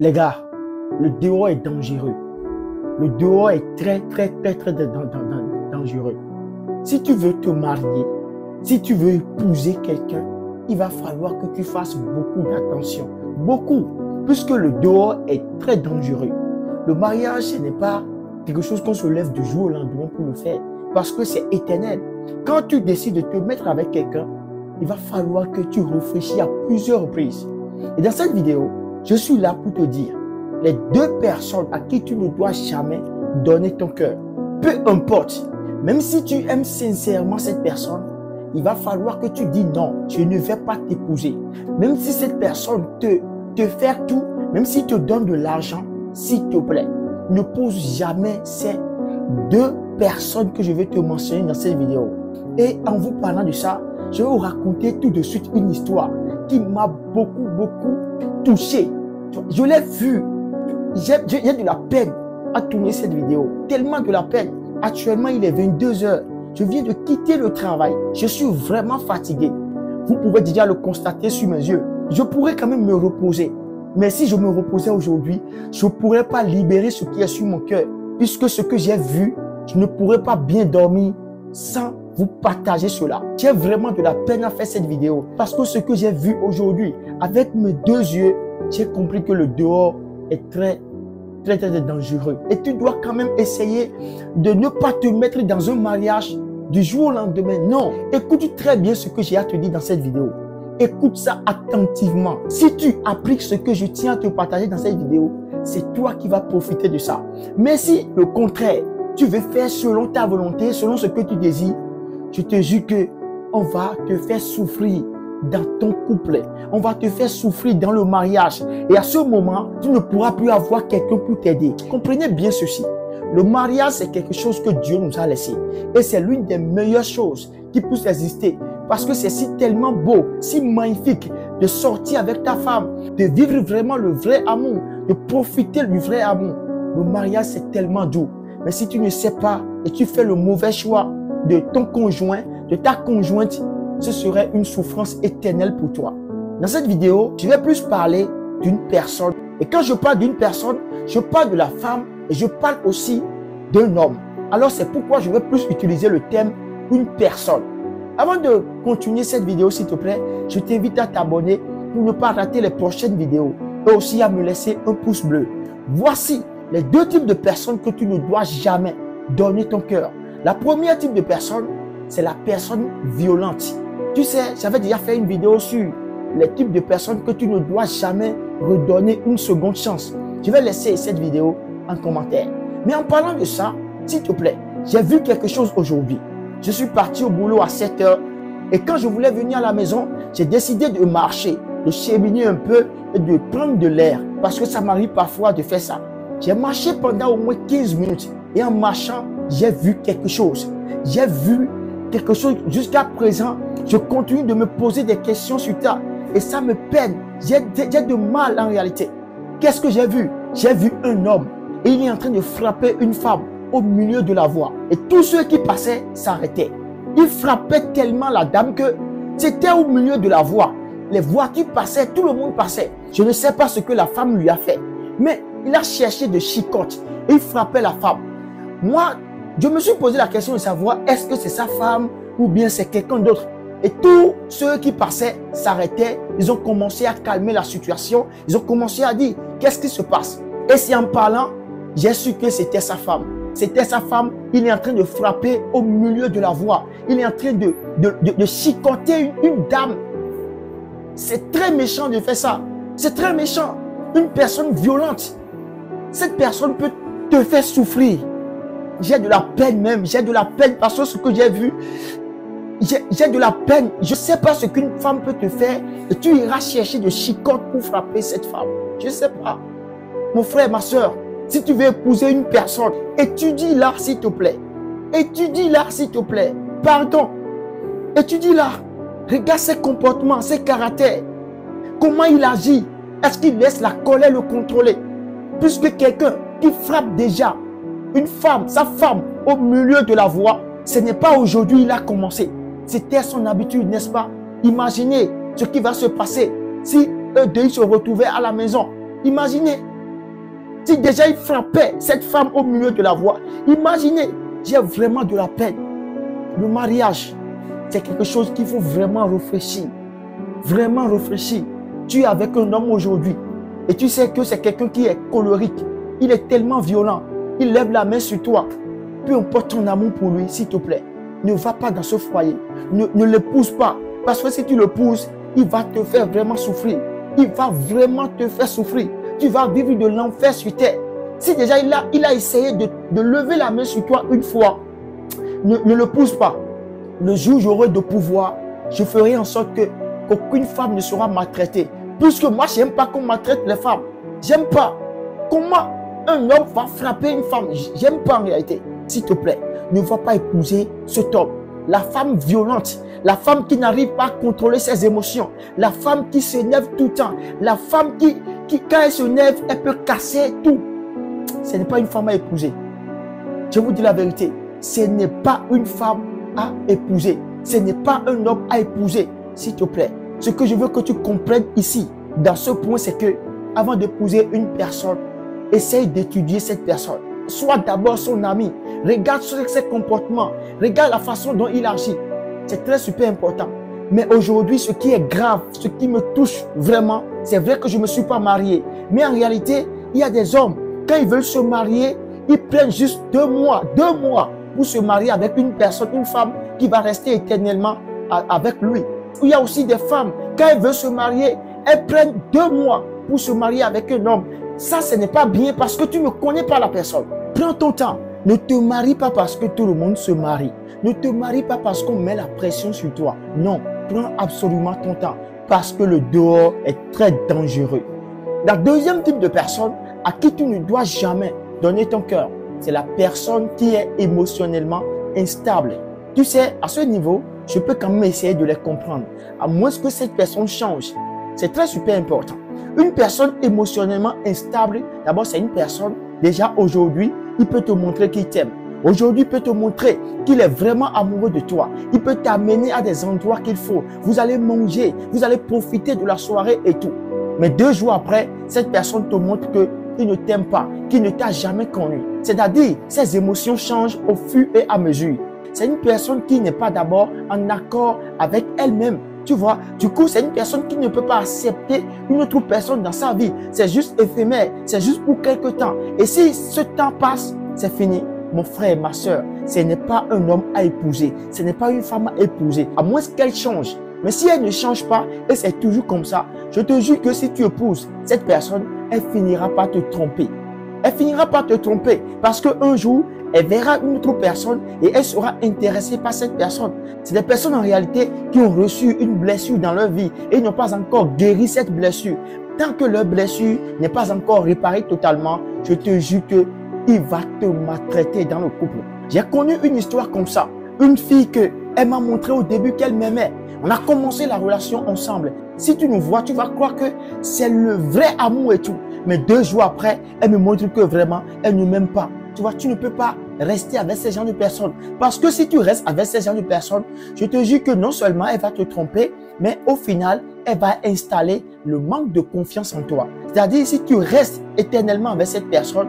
Les gars, le dehors est dangereux. Le dehors est très dangereux. Si tu veux te marier, si tu veux épouser quelqu'un, il va falloir que tu fasses beaucoup d'attention. Beaucoup. Puisque le dehors est très dangereux. Le mariage, ce n'est pas quelque chose qu'on se lève du jour au lendemain pour le faire. Parce que c'est éternel. Quand tu décides de te mettre avec quelqu'un, il va falloir que tu réfléchis à plusieurs reprises. Et dans cette vidéo, je suis là pour te dire, les deux personnes à qui tu ne dois jamais donner ton cœur, peu importe, même si tu aimes sincèrement cette personne, il va falloir que tu dis non, je ne vais pas t'épouser. Même si cette personne te fait tout, même si te donne de l'argent, s'il te plaît, ne pose jamais ces deux personnes que je vais te mentionner dans cette vidéo. Et en vous parlant de ça, je vais vous raconter tout de suite une histoire qui m'a beaucoup touché. Je l'ai vu. J'ai de la peine à tourner cette vidéo. Tellement de la peine. Actuellement, il est 22 h. Je viens de quitter le travail. Je suis vraiment fatigué. Vous pouvez déjà le constater sur mes yeux. Je pourrais quand même me reposer. Mais si je me reposais aujourd'hui, je ne pourrais pas libérer ce qui est sur mon cœur. Puisque ce que j'ai vu, je ne pourrais pas bien dormir sans vous partager cela. J'ai vraiment de la peine à faire cette vidéo. Parce que ce que j'ai vu aujourd'hui, avec mes deux yeux, j'ai compris que le dehors est très dangereux. Et tu dois quand même essayer de ne pas te mettre dans un mariage du jour au lendemain. Non, écoute très bien ce que j'ai à te dire dans cette vidéo. Écoute ça attentivement. Si tu appliques ce que je tiens à te partager dans cette vidéo, c'est toi qui vas profiter de ça. Mais si, au contraire, tu veux faire selon ta volonté, selon ce que tu désires, je te jure que on va te faire souffrir dans ton couple. On va te faire souffrir dans le mariage. Et à ce moment, tu ne pourras plus avoir quelqu'un pour t'aider. Comprenez bien ceci. Le mariage, c'est quelque chose que Dieu nous a laissé. Et c'est l'une des meilleures choses qui puisse exister. Parce que c'est si tellement beau, si magnifique de sortir avec ta femme, de vivre vraiment le vrai amour, de profiter du vrai amour. Le mariage, c'est tellement doux. Mais si tu ne sais pas et tu fais le mauvais choix de ton conjoint, de ta conjointe, ce serait une souffrance éternelle pour toi. Dans cette vidéo, je vais plus parler d'une personne. Et quand je parle d'une personne, je parle de la femme et je parle aussi d'un homme. Alors c'est pourquoi je vais plus utiliser le thème une personne. Avant de continuer cette vidéo, s'il te plaît, je t'invite à t'abonner pour ne pas rater les prochaines vidéos. Et aussi à me laisser un pouce bleu. Voici les deux types de personnes que tu ne dois jamais donner ton cœur. La première type de personne, c'est la personne violente. Tu sais, j'avais déjà fait une vidéo sur les types de personnes que tu ne dois jamais redonner une seconde chance. Je vais laisser cette vidéo en commentaire. Mais en parlant de ça, s'il te plaît, j'ai vu quelque chose aujourd'hui. Je suis parti au boulot à 7 h et quand je voulais venir à la maison, j'ai décidé de marcher, de cheminer un peu et de prendre de l'air parce que ça m'arrive parfois de faire ça. J'ai marché pendant au moins 15 minutes et en marchant, j'ai vu quelque chose. J'ai vu quelque chose jusqu'à présent. Je continue de me poser des questions sur ça et ça me peine. J'ai de mal en réalité. Qu'est-ce que j'ai vu? J'ai vu un homme et il est en train de frapper une femme au milieu de la voie. Et tous ceux qui passaient s'arrêtaient. Il frappait tellement la dame que c'était au milieu de la voie. Les voitures passaient, tout le monde passait. Je ne sais pas ce que la femme lui a fait. Mais il a cherché de chicotte et il frappait la femme. Moi, je me suis posé la question de savoir est-ce que c'est sa femme ou bien c'est quelqu'un d'autre. Et tous ceux qui passaient s'arrêtaient. Ils ont commencé à calmer la situation. Ils ont commencé à dire qu'est-ce qui se passe. Et c'est en parlant, j'ai su que c'était sa femme. C'était sa femme. Il est en train de frapper au milieu de la voie. Il est en train de chicoter une dame. C'est très méchant de faire ça. C'est très méchant. Une personne violente. Cette personne peut te faire souffrir. J'ai de la peine même. J'ai de la peine parce que ce que j'ai vu, j'ai de la peine. Je ne sais pas ce qu'une femme peut te faire et tu iras chercher de chicotte pour frapper cette femme. Je ne sais pas. Mon frère, ma soeur, si tu veux épouser une personne, étudie-la s'il te plaît. Étudie-la s'il te plaît. Pardon. Étudie-la. Regarde ses comportements, ses caractères. Comment il agit. Est-ce qu'il laisse la colère le contrôler? Puisque quelqu'un qui frappe déjà une femme, sa femme, au milieu de la voie, ce n'est pas aujourd'hui il a commencé. C'était son habitude, n'est-ce pas? Imaginez ce qui va se passer si eux deux se retrouvaient à la maison. Imaginez, Si déjà il frappait cette femme au milieu de la voie, imaginez, j'ai vraiment de la peine. Le mariage, c'est quelque chose qu'il faut vraiment réfléchir. Vraiment réfléchir. Tu es avec un homme aujourd'hui et tu sais que c'est quelqu'un qui est colérique. Il est tellement violent. Il lève la main sur toi. Peu importe ton amour pour lui, s'il te plaît, ne va pas dans ce foyer. Ne le pousse pas. Parce que si tu le pousses, il va te faire vraiment souffrir. Il va vraiment te faire souffrir. Tu vas vivre de l'enfer sur terre. Si déjà il a essayé de lever la main sur toi une fois, ne le pousse pas. Le jour où j'aurai de pouvoir, je ferai en sorte qu'aucune femme ne sera maltraitée. Puisque moi, je n'aime pas qu'on maltraite les femmes. J'aime pas. Comment un homme va frapper une femme? J'aime pas en réalité. S'il te plaît, ne va pas épouser cet homme. La femme violente, la femme qui n'arrive pas à contrôler ses émotions, la femme qui s'énerve tout le temps, la femme qui quand elle s'énerve, elle peut casser tout. Ce n'est pas une femme à épouser. Je vous dis la vérité, ce n'est pas une femme à épouser. Ce n'est pas un homme à épouser. S'il te plaît, ce que je veux que tu comprennes ici, dans ce point, c'est que avant d'épouser une personne, essaye d'étudier cette personne. Sois d'abord son ami. Regarde ses comportements. Regarde la façon dont il agit. C'est très super important. Mais aujourd'hui, ce qui est grave, ce qui me touche vraiment, c'est vrai que je ne me suis pas marié. Mais en réalité, il y a des hommes, quand ils veulent se marier, ils prennent juste 2 mois pour se marier avec une personne, une femme qui va rester éternellement avec lui. Il y a aussi des femmes, quand elles veulent se marier, elles prennent 2 mois pour se marier avec un homme. Ça, ce n'est pas bien parce que tu ne connais pas la personne. Prends ton temps. Ne te marie pas parce que tout le monde se marie. Ne te marie pas parce qu'on met la pression sur toi. Non, prends absolument ton temps parce que le dehors est très dangereux. La deuxième type de personne à qui tu ne dois jamais donner ton cœur, c'est la personne qui est émotionnellement instable. Tu sais, à ce niveau, je peux quand même essayer de les comprendre. À moins que cette personne change. C'est très super important. Une personne émotionnellement instable, d'abord c'est une personne, déjà aujourd'hui, il peut te montrer qu'il t'aime. Aujourd'hui, il peut te montrer qu'il est vraiment amoureux de toi. Il peut t'amener à des endroits qu'il faut. Vous allez manger, vous allez profiter de la soirée et tout. Mais 2 jours après, cette personne te montre qu'il ne t'aime pas, qu'il ne t'a jamais connu. C'est-à-dire, ses émotions changent au fur et à mesure. C'est une personne qui n'est pas d'abord en accord avec elle-même. Tu vois, du coup, c'est une personne qui ne peut pas accepter une autre personne dans sa vie. C'est juste éphémère, c'est juste pour quelque temps. Et si ce temps passe, c'est fini. Mon frère, ma soeur, ce n'est pas un homme à épouser. Ce n'est pas une femme à épouser, à moins qu'elle change. Mais si elle ne change pas et c'est toujours comme ça, je te jure que si tu épouses cette personne, elle finira par te tromper. Elle finira par te tromper parce qu'un jour, elle verra une autre personne et elle sera intéressée par cette personne. C'est des personnes en réalité qui ont reçu une blessure dans leur vie et n'ont pas encore guéri cette blessure. Tant que leur blessure n'est pas encore réparée totalement, je te jure qu'il va te maltraiter dans le couple. J'ai connu une histoire comme ça. Une fille qu'elle m'a montré au début qu'elle m'aimait. On a commencé la relation ensemble. Si tu nous vois, tu vas croire que c'est le vrai amour et tout. Mais 2 jours après, elle me montre que vraiment, elle ne m'aime pas. Tu vois, tu ne peux pas rester avec ces gens de personnes. Parce que si tu restes avec ces gens de personnes, je te jure que non seulement elle va te tromper, mais au final, elle va installer le manque de confiance en toi. C'est-à-dire, si tu restes éternellement avec cette personne,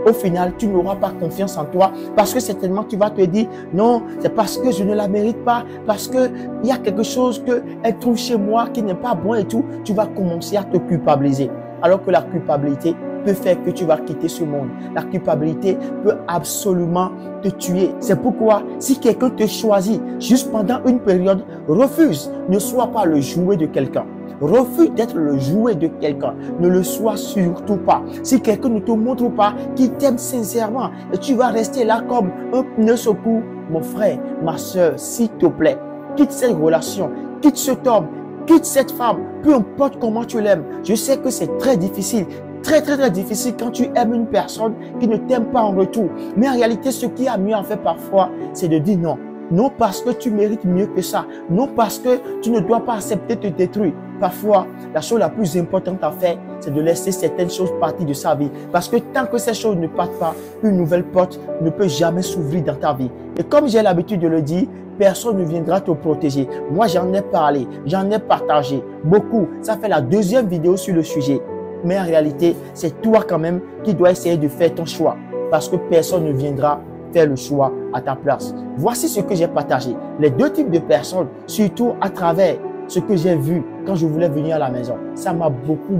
au final, tu n'auras pas confiance en toi parce que certainement tu vas te dire non, c'est parce que je ne la mérite pas, parce qu'il y a quelque chose qu'elle trouve chez moi qui n'est pas bon et tout. Tu vas commencer à te culpabiliser. Alors que la culpabilité peut faire que tu vas quitter ce monde. La culpabilité peut absolument te tuer. C'est pourquoi si quelqu'un te choisit juste pendant une période, refuse. Ne sois pas le jouet de quelqu'un. Refuse d'être le jouet de quelqu'un. Ne le sois surtout pas. Si quelqu'un ne te montre pas qu'il t'aime sincèrement, et tu vas rester là comme un pneu secours, mon frère, ma soeur, s'il te plaît, quitte cette relation, quitte cet homme, quitte cette femme, peu importe comment tu l'aimes. Je sais que c'est très difficile. Très difficile quand tu aimes une personne qui ne t'aime pas en retour. Mais en réalité, ce qui a mieux à faire parfois, c'est de dire non. Non parce que tu mérites mieux que ça. Non parce que tu ne dois pas accepter de te détruire. Parfois, la chose la plus importante à faire, c'est de laisser certaines choses partir de sa vie. Parce que tant que ces choses ne partent pas, une nouvelle porte ne peut jamais s'ouvrir dans ta vie. Et comme j'ai l'habitude de le dire, personne ne viendra te protéger. Moi, j'en ai parlé, j'en ai partagé beaucoup. Ça fait la 2e vidéo sur le sujet. Mais en réalité, c'est toi quand même qui dois essayer de faire ton choix parce que personne ne viendra faire le choix à ta place. Voici ce que j'ai partagé. Les deux types de personnes, surtout à travers ce que j'ai vu quand je voulais venir à la maison. Ça m'a beaucoup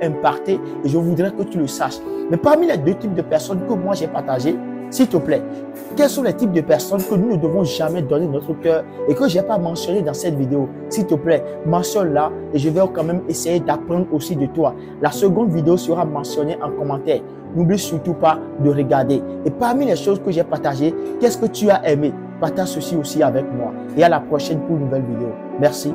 impacté et je voudrais que tu le saches. Mais parmi les deux types de personnes que moi j'ai partagé, s'il te plaît, quels sont les types de personnes que nous ne devons jamais donner notre cœur et que je n'ai pas mentionné dans cette vidéo? S'il te plaît, mentionne-la et je vais quand même essayer d'apprendre aussi de toi. La seconde vidéo sera mentionnée en commentaire. N'oublie surtout pas de regarder. Et parmi les choses que j'ai partagées, qu'est-ce que tu as aimé? Partage ceci aussi avec moi. Et à la prochaine pour une nouvelle vidéo. Merci.